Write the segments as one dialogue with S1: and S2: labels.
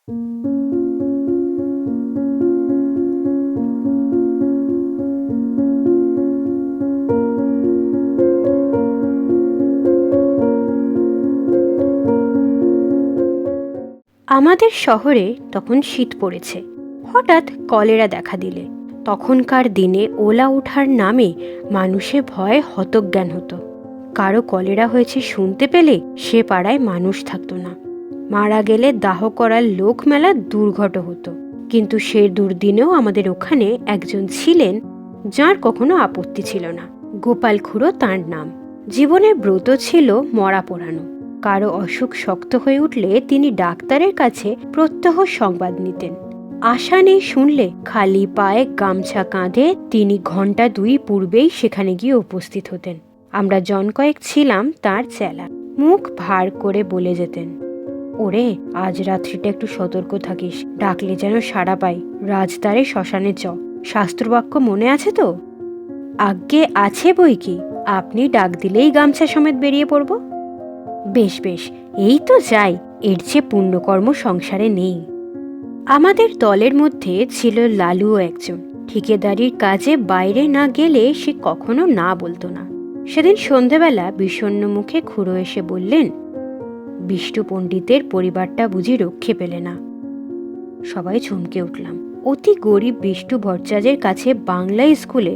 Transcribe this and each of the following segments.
S1: আমাদের শহরে তখন শীত পড়েছে। হঠাৎ কলেরা দেখা দিলে তখনকার দিনে ওলা ওঠার নামে মানুষে ভয়ে হতজ্ঞান হতো। কারো কলেরা হয়েছে শুনতে পেলে সে পাড়ায় মানুষ থাকতো না। মারা গেলে দাহ করার লোক মেলা দুর্ঘট হতো। কিন্তু সে দুর্দিনেও আমাদের ওখানে একজন ছিলেন যার কখনো আপত্তি ছিল না। গোপাল খুড়ো তাঁর নাম। জীবনের ব্রত ছিল মরা পোড়ানো। কারো অসুখ শক্ত হয়ে উঠলে তিনি ডাক্তারের কাছে প্রত্যহ সংবাদ নিতেন। আশা নেই শুনলে খালি পায়ে গামছা কাঁধে তিনি ঘণ্টা 2 পূর্বেই সেখানে গিয়ে উপস্থিত হতেন। আমরা জন কয়েক ছিলাম তার চেলা। মুখ ভার করে বলে যেতেন, ওরে আজ রাত্রিটা একটু সতর্ক থাকিস, ডাকলে যেন সাড়া পাই। রাজদ্বারে শ্মশানে চ, শাস্ত্রবাক্য মনে আছে তো? আজ্ঞে আছে বই কি, আপনি ডাক দিলেই গামছা সমেত বেরিয়ে পড়ব। বেশ বেশ, এই তো যাই, এর চেয়ে পুণ্যকর্ম সংসারে নেই। আমাদের দলের মধ্যে ছিল লালুও একজন। ঠিকেদারির কাজে বাইরে না গেলে সে কখনো না বলতো না। সেদিন সন্ধেবেলা বিষণ্ণ মুখে খুড়ো এসে বললেন, বিষ্টু পণ্ডিতের পরিবারটা বুঝি রক্ষে পেলে না। সবাই চমকে উঠলাম। অতি গরিব বিষ্টু ভট্টাচার্যের কাছে বাংলা স্কুলে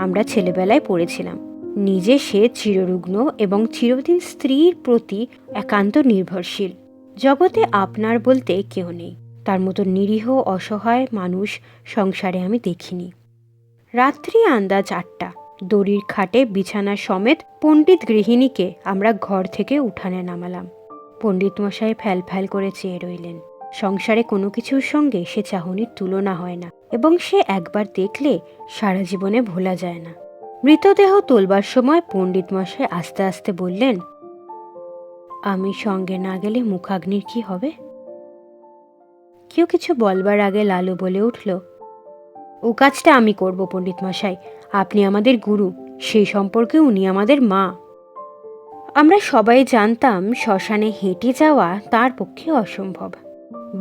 S1: আমরা ছেলেবেলায় পড়েছিলাম। নিজে সে চিররুগ্ন এবং চিরদিন স্ত্রীর প্রতি একান্ত নির্ভরশীল। জগতে আপনার বলতে কেউ নেই। তার মতো নিরীহ অসহায় মানুষ সংসারে আমি দেখিনি। রাত্রি আন্দাজ 8টা। দড়ির খাটে বিছানা সমেত পণ্ডিত গৃহিণীকে আমরা ঘর থেকে উঠানে নামালাম। পণ্ডিত মশাই ফ্যাল ফ্যাল করে চেয়ে রইলেন। সংসারে কোনো কিছুর সঙ্গে সে চাহনির তুলনা হয় না এবং সে একবার দেখলে সারা জীবনে ভোলা যায় না। মৃতদেহ তোলবার সময় পণ্ডিত মশাই আস্তে আস্তে বললেন, আমি সঙ্গে না গেলে মুখাগ্নির কি হবে? কেউ কিছু বলবার আগে লালু বলে উঠল, ও কাজটা আমি করব পণ্ডিত মশাই, আপনি আমাদের গুরু, সেই সম্পর্কে উনি আমাদের মা। আমরা সবাই জানতাম শ্মশানে হেঁটে যাওয়া তার পক্ষে অসম্ভব।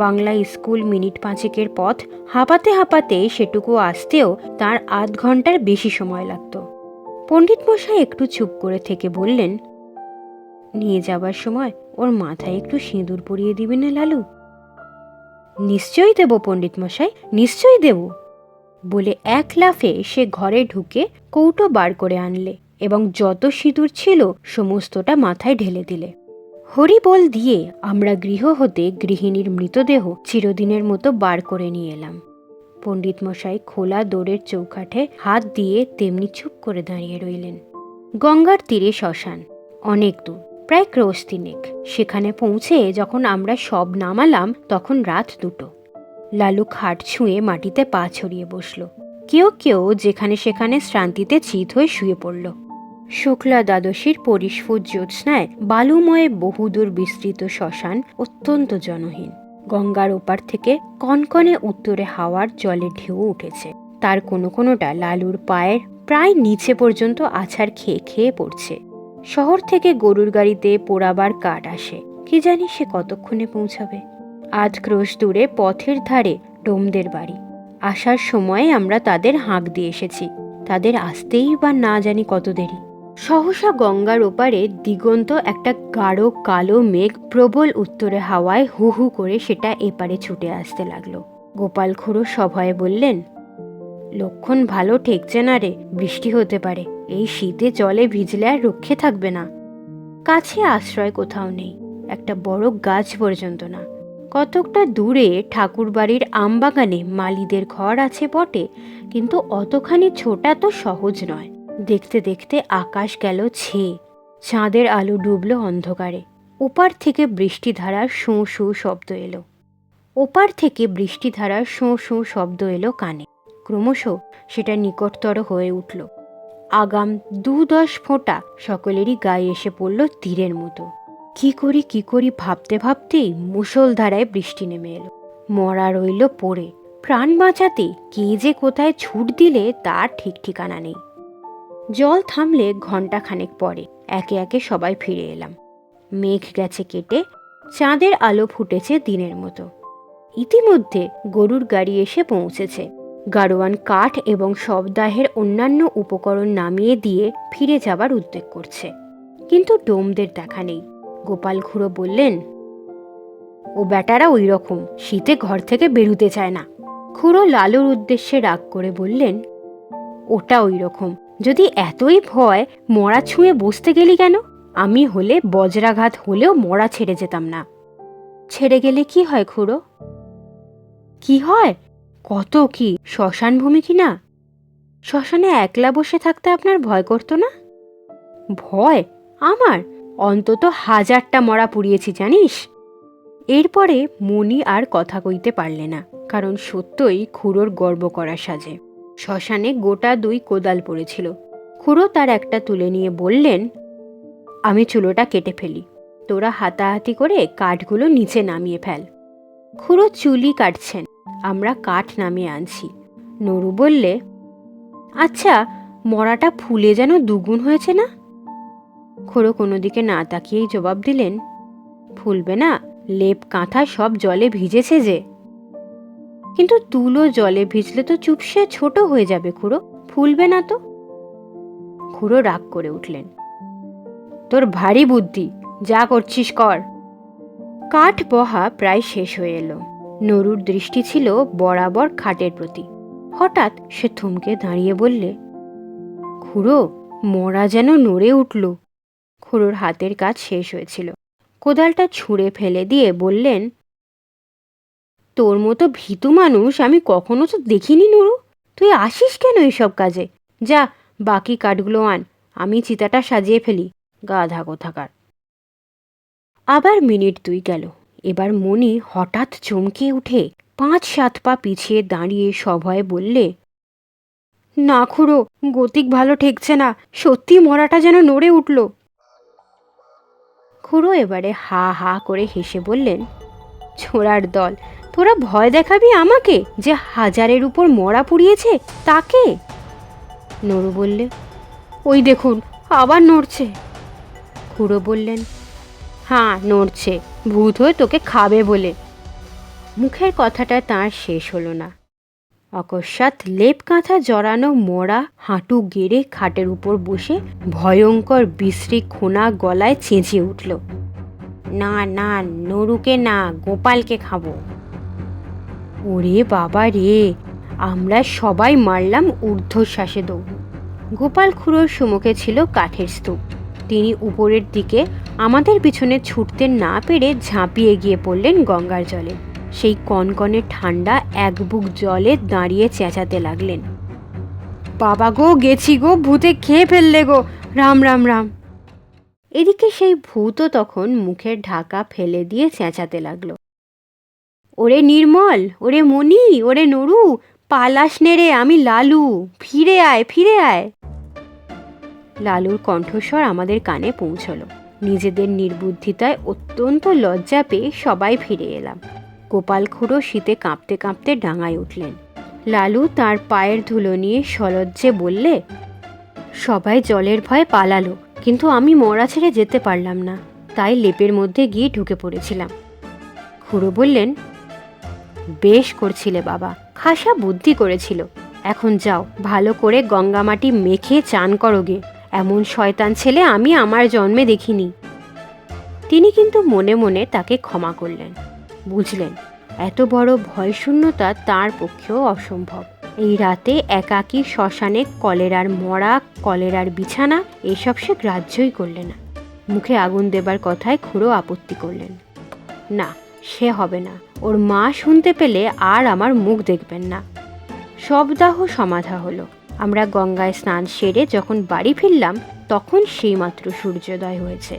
S1: বাংলা স্কুল মিনিট 5 পথ, হাঁপাতে হাঁপাতে সেটুকু আসতেও তার আধ ঘন্টার বেশি সময় লাগত। পণ্ডিত মশাই একটু চুপ করে থেকে বললেন, নিয়ে যাবার সময় ওর মাথায় একটু সিঁদুর পরিয়ে দিবি না লালু? নিশ্চয়ই দেব পণ্ডিত মশাই, নিশ্চয়ই দেব বলে এক লাফে সে ঘরে ঢুকে কৌটো বার করে আনলে এবং যত সিঁদুর ছিল সমস্তটা মাথায় ঢেলে দিলে। হরিবোল দিয়ে আমরা গৃহ হতে গৃহিণীর মৃতদেহ চিরদিনের মতো বার করে নিয়ে এলাম। পণ্ডিত মশাই খোলা দোরের চৌকাঠে হাত দিয়ে তেমনি চুপ করে দাঁড়িয়ে রইলেন। গঙ্গার তীরে শ্মশান, অনেক দূর, প্রায় ক্রোশ 3। সেখানে পৌঁছে যখন আমরা সব নামালাম তখন রাত 2টো। লালু খাট ছুঁয়ে মাটিতে পা ছড়িয়ে বসল। কেউ কেউ যেখানে সেখানে শ্রান্তিতে চিত হয়ে শুয়ে পড়ল। শুক্লা দ্বাদশীর পরিস্ফুট জ্যোৎস্নায় বালুময়ে বহুদূর বিস্তৃত শ্মশান অত্যন্ত জনহীন। গঙ্গার ওপার থেকে কনকনে উত্তরে হাওয়ার জলে ঢেউ উঠেছে। তার কোনো কোনোটা লালুর পায়ের প্রায় নিচে পর্যন্ত আছাড় খেয়ে খেয়ে পড়ছে। শহর থেকে গরুর গাড়িতে পোড়াবার কাঠ আসে, কি জানি সে কতক্ষণে পৌঁছাবে। 8 ক্রোশ দূরে পথের ধারে ডোমদের বাড়ি। আসার সময়ে আমরা তাদের হাঁক দিয়ে এসেছি, তাদের আসতেই বা না জানি কত দেরি। সহসা গঙ্গার ওপারে দিগন্ত একটা গাঢ় কালো মেঘ প্রবল উত্তরে হাওয়ায় হু হু করে সেটা এপারে ছুটে আসতে লাগলো। গোপাল খুড়ো সভয়ে বললেন, লক্ষণ ভালো ঠেকছে না রে, বৃষ্টি হতে পারে। এই শীতে জলে ভিজলে আর রক্ষে থাকবে না। কাছে আশ্রয় কোথাও নেই, একটা বড় গাছ পর্যন্ত না। কতকটা দূরে ঠাকুর বাড়ির আমবাগানে মালিদের ঘর আছে বটে, কিন্তু অতখানি ছোটা তো সহজ নয়। দেখতে দেখতে আকাশ গেল ছেয়ে, চাঁদের আলো ডুবল অন্ধকারে। ওপার থেকে বৃষ্টিধারার শোঁ শোঁ শব্দ এলো। ওপার থেকে বৃষ্টিধারার শোঁ শোঁ শব্দ এলো কানে। ক্রমশ সেটা নিকটতর হয়ে উঠল। আগাম 2-10 ফোঁটা সকলেরই গায়ে এসে পড়ল তীরের মতো। কি করি ভাবতে ভাবতেই মুষলধারায় বৃষ্টি নেমে এলো। মরা রইল পড়ে। প্রাণ বাঁচাতে কে যে কোথায় ছুট দিলে তার ঠিক ঠিকানা নেই। জল থামলে ঘণ্টাখানেক পরে একে একে সবাই ফিরে এলাম। মেঘ গেছে কেটে, চাঁদের আলো ফুটেছে দিনের মতো। ইতিমধ্যে গরুর গাড়ি এসে পৌঁছেছে। গাড়োয়ান কাঠ এবং শবদাহের অন্যান্য উপকরণ নামিয়ে দিয়ে ফিরে যাবার উদ্যোগ করছে, কিন্তু ডোমদের দেখা নেই। গোপাল খুড়ো বললেন, ও বেটারা ওই রকম, শীতে ঘর থেকে বেরুতে চায় না। খুড়ো লালুর উদ্দেশ্যে রাগ করে বললেন, ওটা ওই রকম, যদি এতই ভয়, মরা ছুঁয়ে বসতে গেলি কেন? আমি হলে বজ্রাঘাত হলেও মরা ছেড়ে যেতাম না। ছেড়ে গেলে কি হয় খুড়ো? কি হয়? কত কি, শ্মশান ভূমি কি না? শ্মশানে একলা বসে থাকতে আপনার ভয় করতো না? ভয় আমার? অন্তত 1000টা মরা পুড়িয়েছি জানিস। এরপরে মণি আর কথা কইতে পারলে না, কারণ সত্যই খুড়োর গর্ব করা সাজে। শ্মশানে গোটা 2 কোদাল পড়েছিল। খুড়ো তার একটা তুলে নিয়ে বললেন, আমি চুলোটা কেটে ফেলি, তোরা হাতাহাতি করে কাঠগুলো নিচে নামিয়ে ফেল। খুড়ো চুলি কাটছেন, আমরা কাঠ নামিয়ে আনছি। নরু বললে, আচ্ছা, মরাটা ফুলে যেন 2 গুণ হয়েছে না? খুড়ো কোনো দিকে না তাকিয়েই জবাব দিলেন, ফুলবে না, লেপ কাঁথা সব জলে ভিজেছে যে। কিন্তু তুলো জলে ভিজলে তো চুপসে ছোট হয়ে যাবে খুড়ো, ফুলবে না তো। খুড়ো রাগ করে উঠলেন, তোর ভারী বুদ্ধি, যা করছিস কর। কাঠ বহা প্রায় শেষ হয়ে এলো। নরুর দৃষ্টি ছিল বরাবর খাটের প্রতি। হঠাৎ সে থমকে দাঁড়িয়ে বললে, খুড়ো, মরা যেন নড়ে উঠল। খুড়োর হাতের কাজ শেষ হয়েছিল। কোদালটা ছুঁড়ে ফেলে দিয়ে বললেন, তোর মতো ভীতু মানুষ আমি কখনো তো দেখিনি নুরু। তুই আসিস কেন এসব কাজে? যা, বাকি কাঠগুলো আন, আমি চিতাটা সাজিয়ে ফেলি, গাধা কোথাকার। আবার মিনিট 2 গেল। এবার মণি হঠাৎ চমকে উঠে 5-7 পা পিছিয়ে দাঁড়িয়ে সভয়ে বললে, না খুড়ো, গতিক ভালো ঠেকছে না, সত্যি মরাটা যেন নড়ে উঠল। খুড়ো এবারে হা হা করে হেসে বললেন, ছোড়ার দল, তোরা ভয় দেখাবি আমাকে যে 1000-এর উপর মরা পুড়িয়েছে তাকে? নরু বললে, ওই দেখুন আবার নড়ছে। খুড়ো বললেন, হ্যাঁ নড়ছে, ভূত হয়ে তোকে খাবে বলে। মুখের কথাটা তার শেষ হলো না। অকস্মাৎ লেপ কাঁথা জড়ানো মরা হাঁটু গেড়ে খাটের উপর বসে ভয়ঙ্কর বিশ্রী খোনা গলায় চেঁচিয়ে উঠল, না না, নরুকে না, গোপালকে খাবো। ওরে বাবা রে, আমরা সবাই মারলাম ঊর্ধ্বশ্বাসে দৌড়। গোপাল খুড়োর সম্মুখে ছিল কাঠের স্তূপ। তিনি উপরের দিকে আমাদের পিছনে ছুটতে না পেরে ঝাঁপিয়ে গিয়ে পড়লেন গঙ্গার জলে। সেই কনকনে ঠান্ডা 1 বুক জলে দাঁড়িয়ে চেঁচাতে লাগলেন, বাবা গো, গেছি গো, ভূতে খেয়ে ফেললে গো, রাম রাম রাম। এদিকে সেই ভূতও তখন মুখের ঢাকা ফেলে দিয়ে চেঁচাতে লাগলো, ওরে নির্মল, ওরে মণি, ওরে নরু, পালাস নেড়ে, আমি লালু, ফিরে আয়, ফিরে আয়। লালুর কণ্ঠস্বর আমাদের কানে পৌঁছলো। নিজেদের নির্বুদ্ধিতায় অত্যন্ত লজ্জা পেয়ে সবাই ফিরে এলাম। গোপাল খুড়ো শীতে কাঁপতে কাঁপতে ডাঙায় উঠলেন। লালু তার পায়ের ধুলো নিয়ে সলজ্জে বললে, সবাই জলের ভয়ে পালালো, কিন্তু আমি মরা ছেড়ে যেতে পারলাম না, তাই লেপের মধ্যে গিয়ে ঢুকে পড়েছিলাম। খুড়ো বললেন, বেশ করছিলে বাবা, খাসা বুদ্ধি করেছিল। এখন যাও, ভালো করে গঙ্গা মাটি মেখে চান করো গে, এমন শয়তান ছেলে আমি আমার জন্মে দেখিনি। তিনি কিন্তু মনে মনে তাকে ক্ষমা করলেন। বুঝলেন, এত বড় ভয়শূন্যতা তার পক্ষেও অসম্ভব। এই রাতে একাকী শ্মশানে কলেরার মরা, কলেরার বিছানা, এসব সে গ্রাহ্যই করলে না। মুখে আগুন দেবার কথায় খুড়ো আপত্তি করলেন, না, সে হবে না, ওর মা শুনতে পেলে আর আমার মুখ দেখবেন না। শবদাহ সমাধা হলো। আমরা গঙ্গায় স্নান সেরে যখন বাড়ি ফিরলাম, তখন সেইমাত্র সূর্যোদয় হয়েছে।